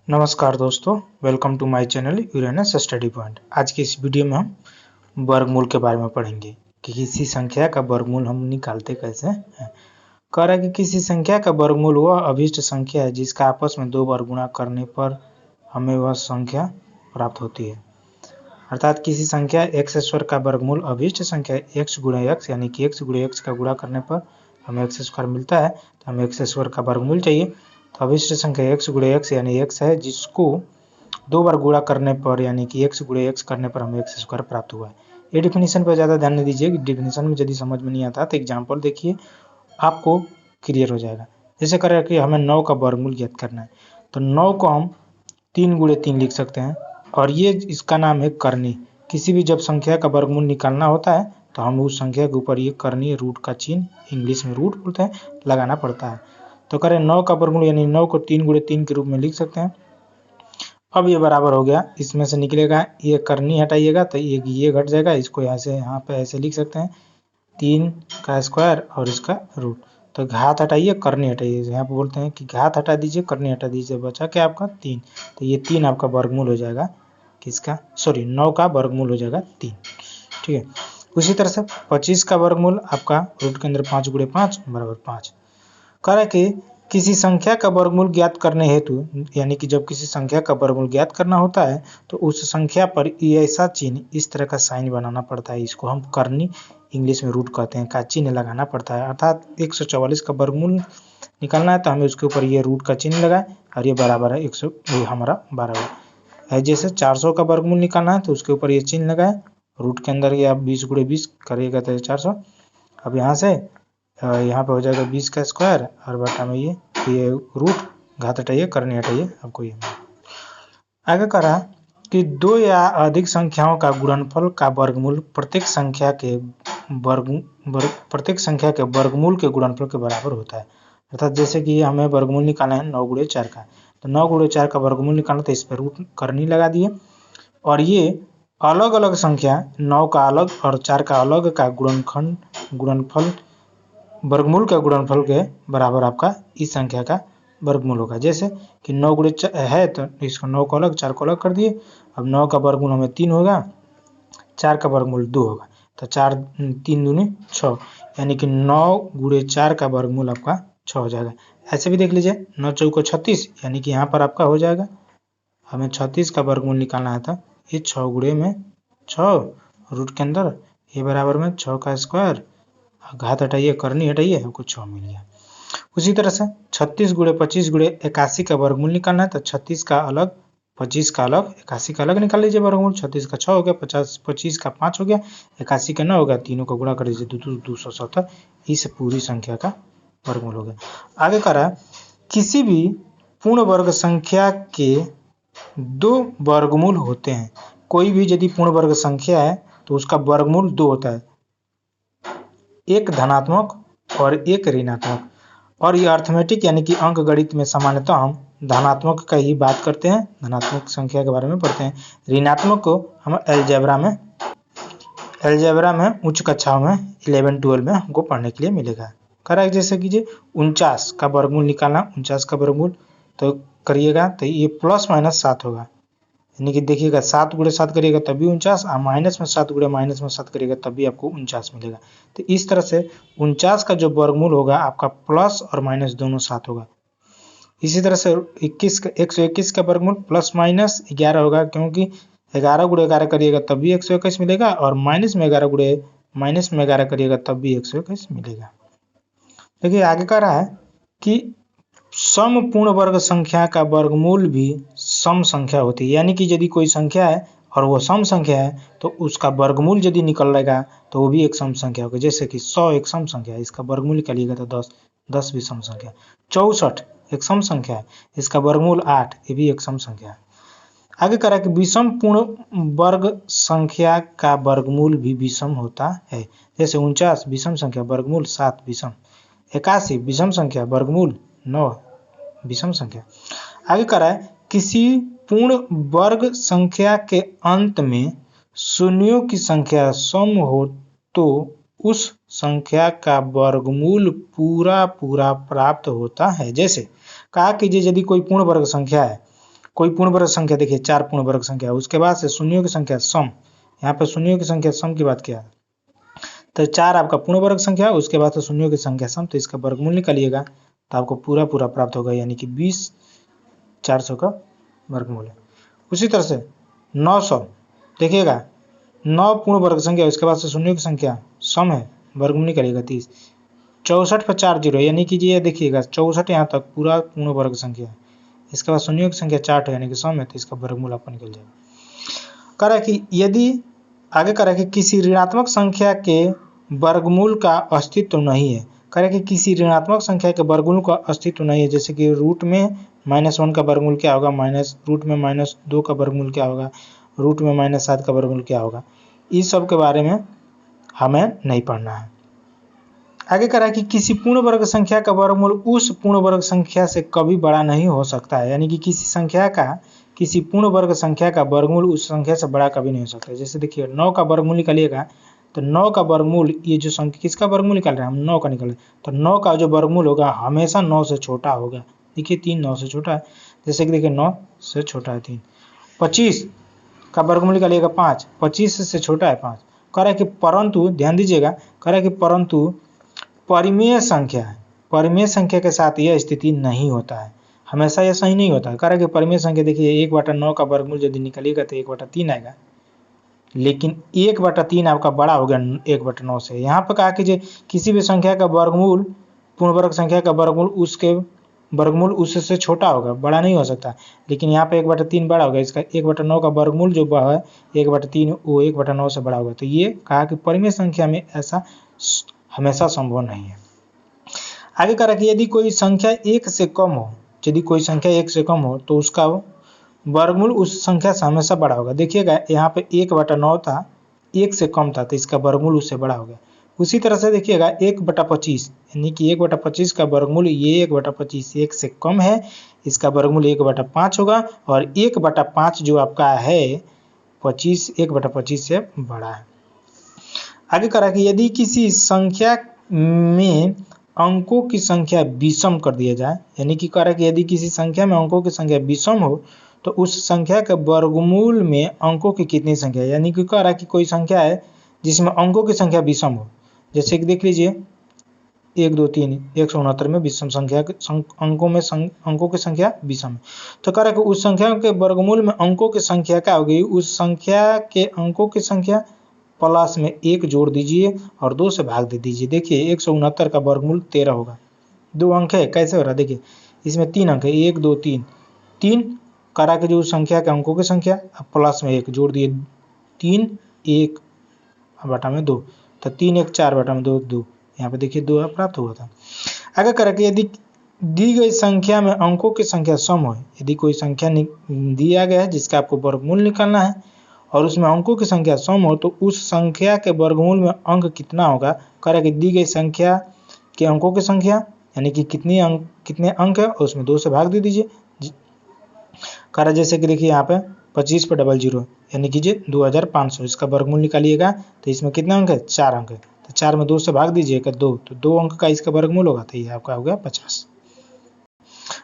नमस्कार दोस्तों, welcome to my channel Uranus study point. आज की इस वीडियो में हम वर्गमूल के बारे में पढ़ेंगे कि किसी संख्या का वर्गमूल हम निकालते कैसे हैं। कह रहा है कि किसी संख्या का वर्गमूल वह अभिष्ट संख्या है जिसका आपस में दो बार गुणा करने पर हमें वह संख्या प्राप्त होती है। अर्थात किसी संख्या एक्स स्क्वायर का वर्गमूल अभिष्ट संख्या एक्स गुणे एक्स यानी कि एक्स गुणे एक्स का गुणा करने पर हमें एक्स स्क्वायर मिलता है, तो हमें एक्स स्क्वायर का वर्गमूल चाहिए। तो अभिष्ट संख्या एक्स गुणे एक्स यानी एक्स है जिसको दो बार गुणा करने पर यानी कि एक्स गुणे एक्स करने पर हमें एक्स स्क्वायर प्राप्त हुआ है। ये डिफिनीशन पर ज़्यादा ध्यान नहीं दीजिए, डिफिनीशन में यदि समझ में नहीं आता तो एग्जाम्पल देखिए, आपको क्लियर हो जाएगा। जैसे करें कि हमें 9 का वर्गमूल ज्ञात करना है, तो 9 को हम 3 गुणे 3 लिख सकते हैं और ये इसका नाम है करनी। किसी भी जब संख्या का वर्गमूल निकालना होता है तो हम उस संख्या के ऊपर ये करनी रूट का चिन्ह, इंग्लिश में रूट बोलते हैं, लगाना पड़ता है। तो करें 9 का वर्गमूल यानी 9 को 3 गुणे 3 के रूप में लिख सकते हैं। अब ये बराबर हो गया, इसमें से निकलेगा ये करनी हटाइएगा तो ये घट जाएगा, इसको यहाँ से यहाँ पे ऐसे लिख सकते हैं 3 का स्क्वायर और इसका रूट। तो घात हटाइए करनी हटाइए, यहाँ पे बोलते हैं कि घात हटा दीजिए करनी हटा दीजिए, बचा क्या आपका 3। तो ये 3 आपका वर्गमूल हो जाएगा किसका, सॉरी 9 का वर्गमूल हो जाएगा 3। ठीक है, उसी तरह से 25 का वर्गमूल आपका रूट के अंदर 5 गुणे 5 बराबर 5। कह रहा है कि किसी संख्या का वर्गमूल ज्ञात करने हेतु यानी कि जब किसी संख्या का वर्गमूल ज्ञात करना होता है तो उस संख्या पर ऐसा चिन्ह, इस तरह का साइन बनाना पड़ता है। इसको हम करनी, इंग्लिश में रूट कहते हैं, का चिन्ह लगाना पड़ता है। अर्थात 144 का वर्गमूल निकालना है तो हमें उसके ऊपर ये रूट का चिन्ह लगाए और ये बराबर है 100, हमारा बराबर है। जैसे 400 का वर्गमूल निकालना है तो उसके ऊपर ये चिन्ह लगाए, रूट के अंदर ये आप 20 गुणे 20 करिएगा तो 400। अब यहाँ से यहाँ पे हो जाएगा 20 का स्क्वायर और बटा में ये रूट, घात हटाइए करनी हटाइए, आपको ये आगे करा कि दो या अधिक संख्याओं का गुणनफल का वर्गमूल प्रत्येक संख्या के वर्गमूल के गुणनफल के बराबर होता है। अर्थात जैसे कि हमें वर्गमूल निकालना है 9 गुणे 4 का, तो 9 गुणे 4 का वर्गमूल निकालना तो इस पर रूट करनी लगा दिए और ये अलग अलग संख्या 9 का अलग और 4 का अलग का गुणनफल वर्गमूल का गुणनफल के बराबर आपका इस संख्या का वर्गमूल होगा। जैसे कि 9 गुणे है तो इसको 9 को अलग 4 को अलग कर दिए। अब 9 का वर्गमूल हमें 3 होगा, 4 का वर्गमूल 2 होगा, तो 4 3 दूनी 6 यानी कि 9 गुणे 4 का वर्गमूल आपका 6 हो जाएगा। ऐसे भी देख लीजिए 9 चौको 36 यानी कि यहाँ पर आपका हो जाएगा, हमें 36 का वर्गमूल निकालना है था, ये 6 गुणे में 6 रूट के अंदर ये बराबर में 6 का स्क्वायर, घात हटाइए करनी हटाइए, हमको 6 मिल गया। उसी तरह से 36 गुणे 25 गुणे 81 का वर्गमूल निकालना है तो 36 का अलग 25 का अलग 81 का अलग निकाल लीजिए वर्गमूल। 36 का 6 हो गया, 25 का 5 हो गया, 81 का 9 हो गया, तीनों का गुणा कर दीजिए 270, इस पूरी संख्या का वर्गमूल हो गया। आगे करा किसी भी पूर्ण वर्ग संख्या के दो वर्गमूल होते हैं। कोई भी यदि पूर्ण वर्ग संख्या है तो उसका वर्गमूल 2 होता है, एक धनात्मक और एक ऋणात्मक। और ये अर्थमेटिक यानी कि अंक गणित में सामान्यतः हम धनात्मक का ही बात करते हैं, धनात्मक संख्या के बारे में पढ़ते हैं। ऋणात्मक को हम एलजेब्रा में उच्च कक्षाओं में 11-12 में हमको पढ़ने के लिए मिलेगा। करें जैसे कीजिए 49 का वर्गमूल निकालना, 49 का वर्गमूल तो करिएगा तो ये प्लस माइनस 7 होगा, यानी कि देखिएगा 7 गुणे 7 करिएगा तभी 49 और माइनस में 7 गुणे माइनस में 7 करिएगा तभी आपको 49 मिलेगा। तो इस तरह से 49 का जो वर्गमूल होगा आपका प्लस और माइनस दोनों 7 होगा। इसी तरह से 121 का वर्गमूल प्लस माइनस 11 होगा, क्योंकि 11 गुणे 11 करिएगा तभी 121 मिलेगा और माइनस में 11 गुणे माइनस में 11 करिएगा तब भी 121 मिलेगा। देखिए आगे कह रहा है कि सम पूर्ण वर्ग संख्या का वर्गमूल भी सम संख्या होती है, यानी कि यदि कोई संख्या है और वो सम संख्या है तो उसका वर्गमूल यदि निकलेगा तो वो भी एक सम संख्या होगा। जैसे कि 100 एक सम संख्या है, इसका वर्गमूल निकालिएगा तो 10 भी सम संख्या है। 64 एक सम संख्या है, इसका वर्गमूल 8, ये भी एक सम संख्या है। आगे करा कि विषम पूर्ण वर्ग संख्या का वर्गमूल भी विषम होता है। जैसे 49 विषम संख्या वर्गमूल 7 विषम, 81 विषम संख्या वर्गमूल 9 विषम संख्या। आगे करा है किसी पूर्ण वर्ग संख्या के अंत में शून्यों की संख्या सम हो तो उस संख्या का वर्गमूल पूरा प्राप्त होता है। जैसे कहा कि यदि कोई पूर्ण वर्ग संख्या है कोई पूर्ण वर्ग संख्या, देखिए 4 पूर्ण वर्ग संख्या, उसके बाद से शून्यों की संख्या सम, यहाँ पे शून्यों की संख्या सम की बात किया तो 4 आपका पूर्ण वर्ग संख्या, उसके बाद से शून्यों की संख्या सम, तो इसका वर्गमूल निकालिएगा तो आपको पूरा पूरा प्राप्त होगा, यानी कि 20,400 का वर्गमूल है। उसी तरह से 900, देखिएगा 9 पूर्ण वर्ग संख्या, उसके बाद से शून्यों की संख्या सम है, वर्गमूल निकालिएगा 30, 64 पर 4 जीरो, यानी कि ये देखिएगा 64 यहाँ तक पूरा पूर्ण वर्ग संख्या है, इसके बाद शून्यों की संख्या 4 है यानी कि सम है, तो इसका वर्गमूल आपको निकल जाएगा। कह रहा है कि यदि आगे कह रहा है कि किसी ऋणात्मक संख्या के वर्गमूल का अस्तित्व नहीं है, कह रहा है कि किसी ऋणात्मक संख्या के वर्गमूल का अस्तित्व नहीं है, जैसे कि रूट में -1 का वर्गमूल क्या होगा, रूट में -2 का वर्गमूल क्या होगा, रूट में -7 का वर्गमूल क्या होगा, इस सब के बारे में हमें नहीं पढ़ना है। आगे कह रहा है कि किसी पूर्ण वर्ग संख्या का वर्गमूल उस पूर्ण वर्ग संख्या से कभी बड़ा नहीं हो सकता है, यानी कि किसी पूर्ण वर्ग संख्या का वर्गमूल उस संख्या से बड़ा कभी नहीं हो सकता। जैसे देखिए 9 का वर्गमूल निकालिएगा तो 9 का वर्गमूल, ये जो संख्या किसका वर्गमूल निकाल रहे हैं हम, 9 का निकाल रहे हैं, तो 9 का जो वर्गमूल होगा हमेशा 9 से छोटा होगा। देखिए 3 9 से छोटा है, जैसे कि देखिए 9 से छोटा है 3। 25 का वर्गमूल निकालिएगा 5, 25 से छोटा है 5। कह रहा है कि परंतु ध्यान दीजिएगा, कह रहा है कि परंतु परिमेय संख्या है, परिमेय संख्या के साथ यह स्थिति नहीं होता है, हमेशा यह सही नहीं होता है। कह रहा है कि परिमेय संख्या देखिए 1/9 का वर्गमूल यदि निकालिएगा तो 1/3 आएगा, लेकिन 1/3 आपका बड़ा हो गया 1/9 से। यहाँ पर कहा कि किसी भी संख्या का वर्गमूल, पूर्ण वर्ग संख्या का वर्गमूल उससे छोटा होगा, बड़ा नहीं हो सकता, लेकिन यहाँ पे 1/3 बड़ा होगा, इसका 1/9 का वर्गमूल जो है 1/3 वो 1/9 से बड़ा होगा। तो ये कहा कि परिमेय संख्या में ऐसा हमेशा संभव नहीं है। आगे कह रहा है कि यदि कोई संख्या 1 से कम हो, यदि कोई संख्या 1 से कम हो तो उसका वर्गमूल उस संख्या से हमेशा बड़ा होगा। देखिएगा यहाँ पे 1/9 था, 1 से कम था, तो इसका वर्गमूल उससे बड़ा हो गया। उसी तरह से देखिएगा 1/25, यानी कि 1/25 का वर्गमूल, ये 1/25 1 से कम है, इसका वर्गमूल 1/5 होगा, और 1/5 जो आपका है 25 1/25 से बड़ा है। आगे कह रहा है कि यदि किसी संख्या में अंकों की संख्या विषम कर दिया जाए, यानी कि कह रहा है कि यदि किसी संख्या में अंकों की संख्या विषम हो तो उस संख्या के वर्गमूल में अंकों की कितनी संख्या है, यानी कि कह रहा है कि कोई संख्या है जिसमें अंकों की संख्या विषम हो, जैसे कि देख लीजिए 1 2 3 169 में विषम संख्या अंकों की संख्या विषम है, तो कह रहा है कि उस संख्या के वर्गमूल में अंकों की संख्या क्या होगी, उस संख्या के अंकों की संख्या प्लस में 1 जोड़ दीजिए और 2 से भाग दे दीजिए। देखिए 169 का वर्गमूल 13 होगा, 2 अंक है, कैसे हो रहा है देखिए, इसमें 3 अंक है, 1 2 3, 3 करा के जो संख्या के अंकों की संख्या प्लस में 1 जोड़ दिए, 3 1 बटा में 2, तो 3 1 4 बटा में 2 2, यहाँ पे देखिए 2 प्राप्त हुआ था। आगे करा कि यदि दी गई संख्या में अंकों की संख्या सम हो, यदि कोई संख्या दिया गया है जिसका आपको वर्गमूल निकालना है और उसमें अंकों की संख्या सम हो, तो उस संख्या के वर्गमूल में अंक कितना होगा, कह रहा है कि दी गई संख्या के अंकों की संख्या, यानी कि कितने अंक है और उसमें 2 से भाग दे दीजिए। कह रहा है जैसे कि देखिए यहाँ पे 25 पर 00, यानी कि 2500, इसका वर्गमूल निकालिएगा तो इसमें कितने अंक है, 4 अंक है, तो 4 में 2 से भाग दीजिएगा 2, तो 2 अंक का इसका वर्गमूल होगा, तो ये आपका हो गया 50।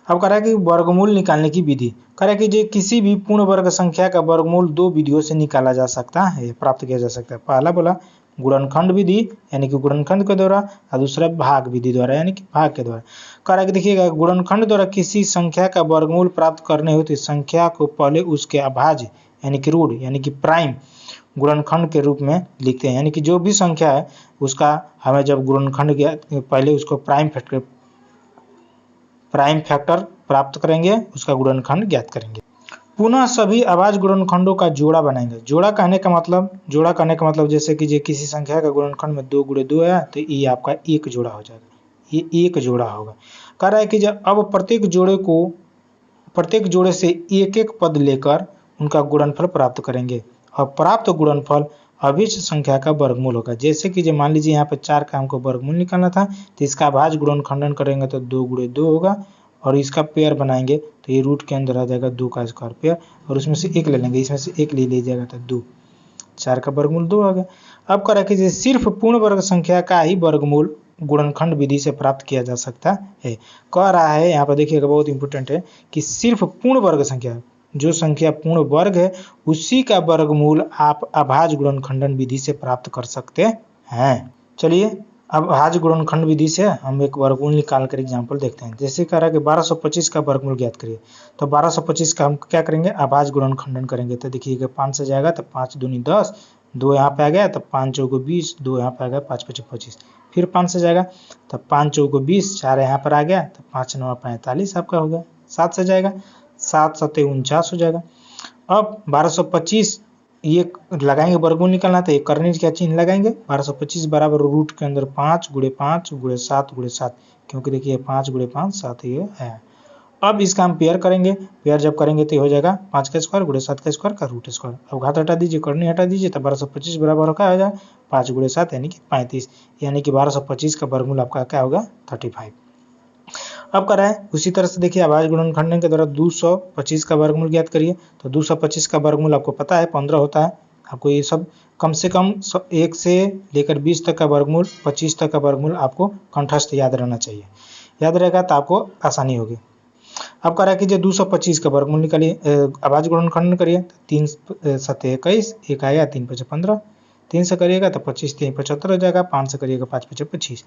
अब कह रहा है कि वर्गमूल निकालने की विधि, कह रहा है कि किसी भी पूर्ण वर्ग संख्या का वर्गमूल 2 विधियों से निकाला जा सकता है, प्राप्त किया जा सकता है। पहला बोला गुणनखंड विधि, यानी कि गुणनखंड के द्वारा, और दूसरा भाग विधि द्वारा, यानी कि भाग के द्वारा। कह रहा है कि देखिएगा गुणनखंड द्वारा किसी संख्या का वर्गमूल प्राप्त करने हेतु संख्या को पहले उसके अभाज्य यानी कि रूट यानी कि प्राइम गुणनखंड के रूप में लिखते हैं, यानी कि जो भी संख्या है उसका हमें जब गुणनखंड पहले उसको प्राइम फैक्टर प्राप्त करेंगे, उसका गुणनखंड ज्ञात करेंगे। पुनः सभी अभाज्य गुणनखंडों का जोड़ा बनाएंगे। जोड़ा कहने का मतलब जैसे कि किसी संख्या का गुणनखंड में 2 × 2 है तो ये आपका 1 जोड़ा हो जाएगा, ये 1 जोड़ा होगा। कह रहा है कि जब अब प्रत्येक जोड़े से एक एक पद लेकर उनका गुणनफल प्राप्त करेंगे और प्राप्त गुणनफल अभिष्ट संख्या का वर्गमूल होगा। जैसे कि जब मान लीजिए यहाँ पे 4 का हमको वर्गमूल निकालना था तो इसका अभाज्य गुणनखंडन करेंगे तो 2 × 2 होगा और इसका पेयर बनाएंगे तो ये रूट के अंदर आ जाएगा 2 का स्क्वायर पेयर और उसमें से 1 ले लेंगे, इसमें से 1 ले लीजिएगा तो 2, 4 का वर्गमूल 2 आ गया। अब कह रहा है कि सिर्फ पूर्ण वर्ग संख्या का ही वर्गमूल गुणनखंड विधि से प्राप्त किया जा सकता है। कह रहा है यहाँ पर देखिएगा बहुत इंपॉर्टेंट है कि सिर्फ पूर्ण वर्ग संख्या जो संख्या पूर्ण वर्ग है उसी का वर्गमूल आप अभाज्य गुणनखंडन विधि से प्राप्त कर सकते हैं। चलिए अब अभाज्य गुणनखंड विधि से हम एक वर्गमूल निकाल कर एग्जाम्पल देखते हैं। जैसे कह रहा है कि 1225 का वर्गमूल ज्ञात करिए, तो 1225 का हम क्या करेंगे, अभाज्य गुणनखंडन करेंगे। तो देखिएगा 5 से जाएगा तो 5 दूनी 10, 2 यहाँ पे आ गया तो 5 चौको 20, 2 यहाँ पे आ गया 5 पचे 25, फिर 5 से जाएगा तो 5 चौको 20, 4 यहाँ पर आ गया तो 5 9 45 आपका हो गया। 7 से जाएगा 7 सत्ते 49 हो जाएगा। अब 1225 ये लगाएंगे, वर्गमूल निकालना तो एक करने क्या चिन्ह लगाएंगे, 1225 बराबर रूट के अंदर 5 गुणे 5 गुणे 7 गुणे 7, क्योंकि देखिए 5 गुणे 5 7 ये है। अब इसका हम पेयर करेंगे, पेयर जब करेंगे तो हो जाएगा 5 का स्क्वायर गुणे 7 का स्क्वायर का रूट स्क्वायर। अब घात हटा दीजिए, करनी हटा दीजिए, तो 1225 बराबर क्या हो जाएगा 5 गुणे 7 यानी कि 35, यानी कि 1225 का वर्गमूल आपका क्या होगा 35। अब कर रहा है उसी तरह से देखिए अभाज्य गुणनखंडन के द्वारा 225 का वर्गमूल ज्ञात करिए। तो 225 का वर्गमूल आपको पता है 15 होता है। आपको ये सब कम से कम 1 से लेकर 20 तक का वर्गमूल, 25 तक का वर्गमूल आपको कंठस्थ याद रहना चाहिए। याद रहेगा तो आपको आसानी होगी। अब कह रहा है कि जो 225 का वर्गमूल निकालिए, अभाज्य गुणनखंडन करिए। 3 सत्ते 21, 1 आएगा 3 पचे 15, 3 से करिएगा तो 25 3 75 हो जाएगा, 5 से करिएगा 5 पचे 25,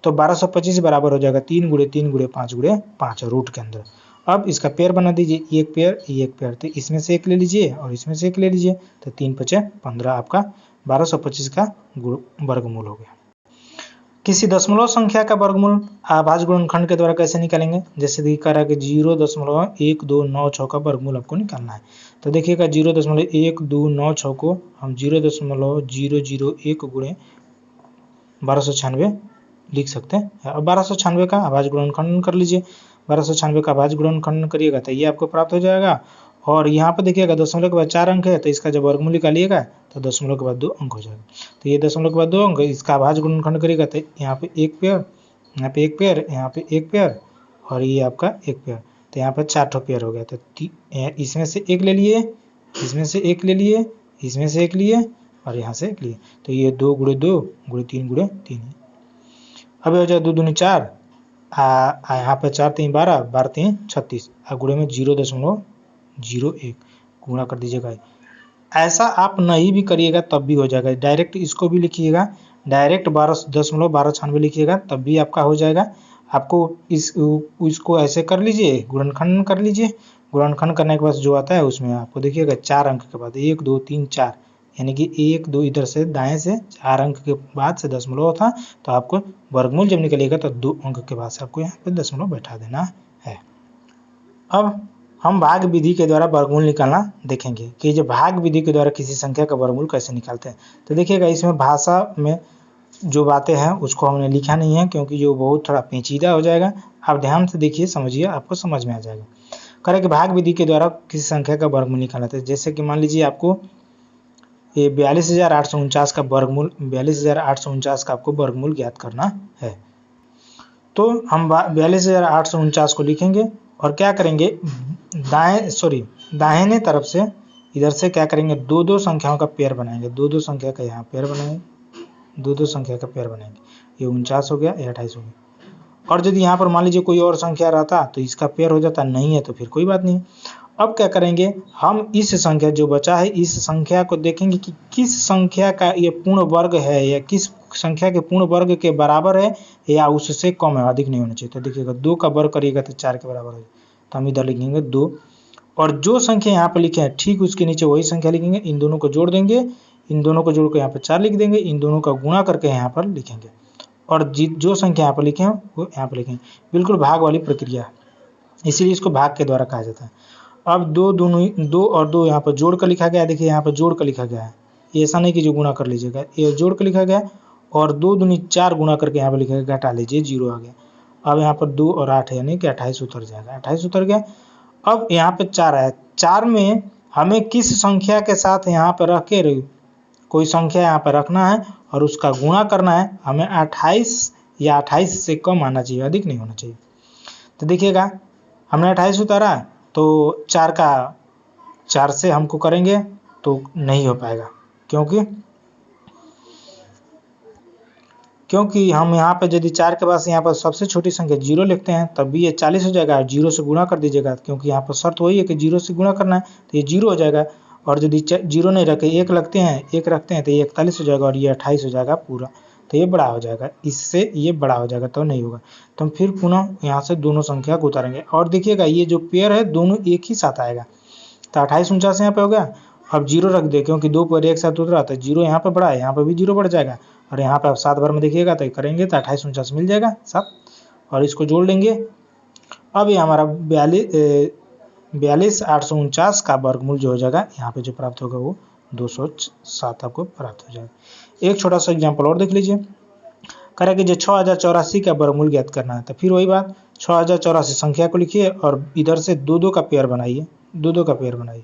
तो 1225 बराबर हो जाएगा 3 गुणे 3 गुणे 5 गुणे 5 रूट के अंदर। अब इसका पेयर बना दीजिए, एक पेयर, तो इसमें से एक ले लीजिए और इसमें से एक ले लीजिए, तो 3 पचे 15 आपका 1225 का वर्गमूल हो गया। किसी दशमलव संख्या का वर्गमूल अभाज्य गुणनखंड के द्वारा कैसे निकालेंगे, जैसे कि कह रहा है कि 0.1296 का वर्गमूल आपको निकालना है। तो देखिएगा 0.1296 को हम 0.001 गुणे 1296 लिख सकते हैं। अब 1296 का अभाज्य गुणनखंडन कर लीजिए। 1296 का अभाज्य गुणनखंडन करिएगा तो ये आपको प्राप्त हो जाएगा। और यहाँ पर देखिएगा दशमलव के बाद 4 अंक है, तो इसका जब वर्गमूल निकालिएगा तो दशमलव के बाद 2 अंक हो जाएगा। तो ये दशमलव के बाद 2 अंक, इसका अभाज्य गुणनखंड करिएगा तो यहाँ पे एक पेयर, यहाँ पे एक पेयर, यहाँ पे एक पेयर और ये आपका एक पेयर, तो यहाँ पर 4 ठो पेयर हो गया। तो इसमें से एक ले लिए, इसमें से एक ले लिए, इसमें से एक लिए और यहाँ से एक लिए, तो ये 2 गुणे 2 गुणे 3 गुणे 3। अब हो जाए 2 दूनी 4, यहाँ पे 4 3 12, 12 3 36, गुणे में 0.01 गुणा कर दीजिएगा। ऐसा आप नहीं भी करिएगा तब भी हो जाएगा, डायरेक्ट इसको भी लिखिएगा, डायरेक्ट 12.1296 लिखिएगा तब भी आपका हो जाएगा। आपको इसको ऐसे कर लीजिए, गुणनखंडन कर लीजिए। गुणनखंड करने के बाद जो आता है उसमें आपको देखिएगा 4 अंक के बाद 1 2 3 4, यानी कि 1 2 इधर से दाएं से 4 अंक के बाद से दशमलव होता, तो आपको वर्गमूल जब निकलेगा तो 2 अंक के बाद से आपको यहाँ पे दशमलव बैठा देना है। अब हम भाग विधि के द्वारा वर्गमूल निकालना देखेंगे कि जो भाग विधि के द्वारा किसी संख्या का वर्गमूल कैसे निकालते हैं। तो देखिएगा इसमें भाषा में जो बातें हैं उसको हमने लिखा नहीं है, क्योंकि जो बहुत थोड़ा पेचीदा हो जाएगा। आप ध्यान से देखिए, समझिए, आपको समझ में आ जाएगा। करें कि भाग विधि के द्वारा किसी संख्या का वर्गमूल निकालना है। जैसे कि मान लीजिए आपको ये 42,849 का वर्गमूल, 42,849 का आपको वर्गमूल ज्ञात करना है। तो हम 42,849 को लिखेंगे और क्या करेंगे, दाहिने तरफ से इधर से क्या करेंगे, 2 संख्याओं का पेयर बनाएंगे। 2 संख्या का यहाँ पेयर बनाएंगे, 2 संख्या का पेयर बनाएंगे। ये 49 हो गया, ये 28 हो गया। और यदि यहाँ पर मान लीजिए कोई और संख्या रहता तो इसका पेयर हो जाता, नहीं है तो फिर कोई बात नहीं। अब क्या करेंगे, हम इस संख्या जो बचा है इस संख्या को देखेंगे कि किस संख्या का ये पूर्ण वर्ग है या किस संख्या के पूर्ण वर्ग के बराबर है या उससे कम है, अधिक नहीं होना चाहिए। तो देखिएगा 2 का वर्ग करिएगा तो 4 के बराबर हो जाएगा, तो हम इधर लिखेंगे 2, और जो संख्या यहाँ पर लिखे हैं ठीक उसके नीचे वही संख्या लिखेंगे। इन दोनों को जोड़ देंगे, इन दोनों को जोड़ कर यहाँ पर 4 लिख देंगे, इन दोनों का गुणा करके यहाँ पर लिखेंगे और जो संख्या यहाँ पर लिखे हैं वो यहाँ पर लिखेंगे। बिल्कुल भाग वाली प्रक्रिया, इसीलिए इसको भाग के द्वारा कहा जाता है। अब 2 और 2 यहाँ पर जोड़ कर लिखा गया है। देखिए यहाँ पर जोड़ कर लिखा गया है, ऐसा नहीं कि जो गुणा कर लीजिएगा, ये जोड़ कर लिखा गया और 2 दूनी 4 गुणा करके यहाँ पर लिखा गया, घटा लीजिए 0 आ गया। अब यहाँ पर 2 और 8 यानी कि 28 उतर जाएगा, 28 उतर गया। अब यहाँ पे 4 है, 4 में हमें किस संख्या के साथ यहाँ पर रख के कोई संख्या यहाँ पर रखना है और उसका गुणा करना है। हमें 28 या 28 से कम आना चाहिए, अधिक नहीं होना चाहिए। तो देखिएगा हमने 28 उतारा तो 4 से हमको करेंगे तो नहीं हो पाएगा, क्योंकि क्योंकि हम यहाँ पे यदि 4 के बाद यहाँ पर सबसे छोटी संख्या 0 लिखते हैं तब भी ये 40 हो जाएगा। 0 से गुणा कर दीजिएगा, क्योंकि यहाँ पर शर्त वही है कि 0 से गुणा करना है, तो ये 0 हो जाएगा। और यदि 0 नहीं रखे 1 रखते हैं तो ये 41 हो जाएगा और ये 28 हो जाएगा पूरा, तो ये बड़ा हो जाएगा, इससे ये बड़ा हो जाएगा तो नहीं होगा। तो हम फिर पुनः यहाँ से दोनों संख्या को उतारेंगे और देखिएगा ये जो पेयर है दोनों एक ही साथ आएगा। तो 28 49 यहाँ पे हो गया। अब 0 रख दे, क्योंकि 2 पेयर एक साथ उतरा तो 0 यहाँ पे बढ़ा है, यहाँ पे भी 0 बढ़ जाएगा। और यहाँ पे आप 7 बार में देखिएगा तो करेंगे तो 28 49 मिल जाएगा 7, और इसको जोड़ लेंगे। अब ये हमारा 42 849 का वर्गमूल जो हो जाएगा यहाँ पे जो प्राप्त होगा वो 207 आपको प्राप्त हो जाएगा। एक छोटा सा एग्जाम्पल और देख लीजिए। करें कि जो 6084 का वर्गमूल ज्ञात करना है, तो फिर वही बात 6084 संख्या को लिखिए और इधर से 2 का पेयर बनाइए, 2 का पेयर बनाइए,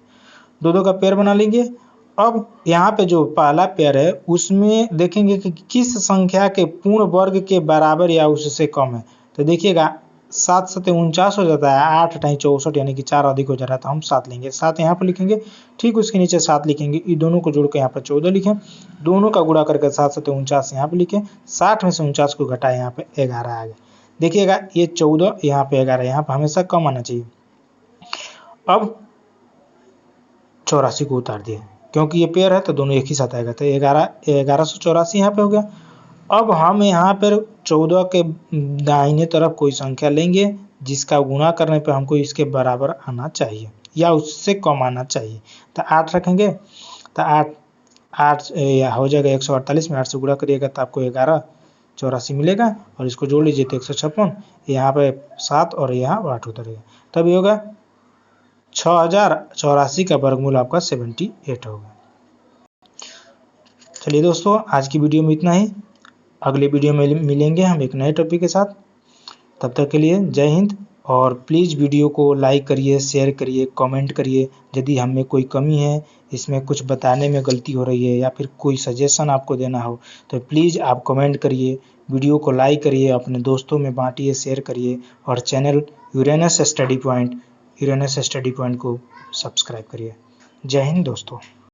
2 का पेयर बना लेंगे। अब यहाँ पे जो पहला पेयर है उसमें देखेंगे कि किस संख्या के पूर्ण वर्ग के बराबर या उससे कम है। तो देखिएगा 7 7 49 हो जाता है, 8 8 64 यानी कि 4 अधिक हो जा रहा है, तो हम 7 लेंगे, 7 यहाँ पर लिखेंगे, ठीक उसके नीचे 7 लिखेंगे। ये दोनों को जोड़ कर यहाँ पर 14 लिखें, दोनों का गुणा करके 7 7 49 यहाँ पे लिखें, 60 में से 49 को घटाए यहाँ पे 11 आ गया। देखिएगा ये 14 यहाँ पे 11, यहाँ पे हमेशा कम आना चाहिए। अब 84 को उतार दिए, क्योंकि ये पेयर है तो दोनों एक ही साथ आएगा, तो 1184 यहाँ पे हो गया। अब हम यहाँ पर 14 के दाहिने तरफ कोई संख्या लेंगे जिसका गुणा करने पे हमको इसके बराबर आना चाहिए या उससे कम आना चाहिए। तो 8 रखेंगे, तो 8 हो जाएगा 148 में 8 से गुणा करिएगा तो आपको 1184 मिलेगा, और इसको जोड़ लीजिए तो 156, यहाँ पे 7 और यहाँ 8 उतरेगा, तब ये होगा 6084 का वर्गमूल आपका 78 होगा। चलिए दोस्तों, आज की वीडियो में इतना ही। अगले वीडियो में मिलेंगे हम एक नए टॉपिक के साथ। तब तक के लिए जय हिंद, और प्लीज़ वीडियो को लाइक करिए, शेयर करिए, कमेंट करिए। यदि हम में कोई कमी है, इसमें कुछ बताने में गलती हो रही है या फिर कोई सजेशन आपको देना हो तो प्लीज़ आप कमेंट करिए, वीडियो को लाइक करिए, अपने दोस्तों में बांटिए, शेयर करिए, और चैनल यूरेनस स्टडी पॉइंट को सब्सक्राइब करिए। जय हिंद दोस्तों।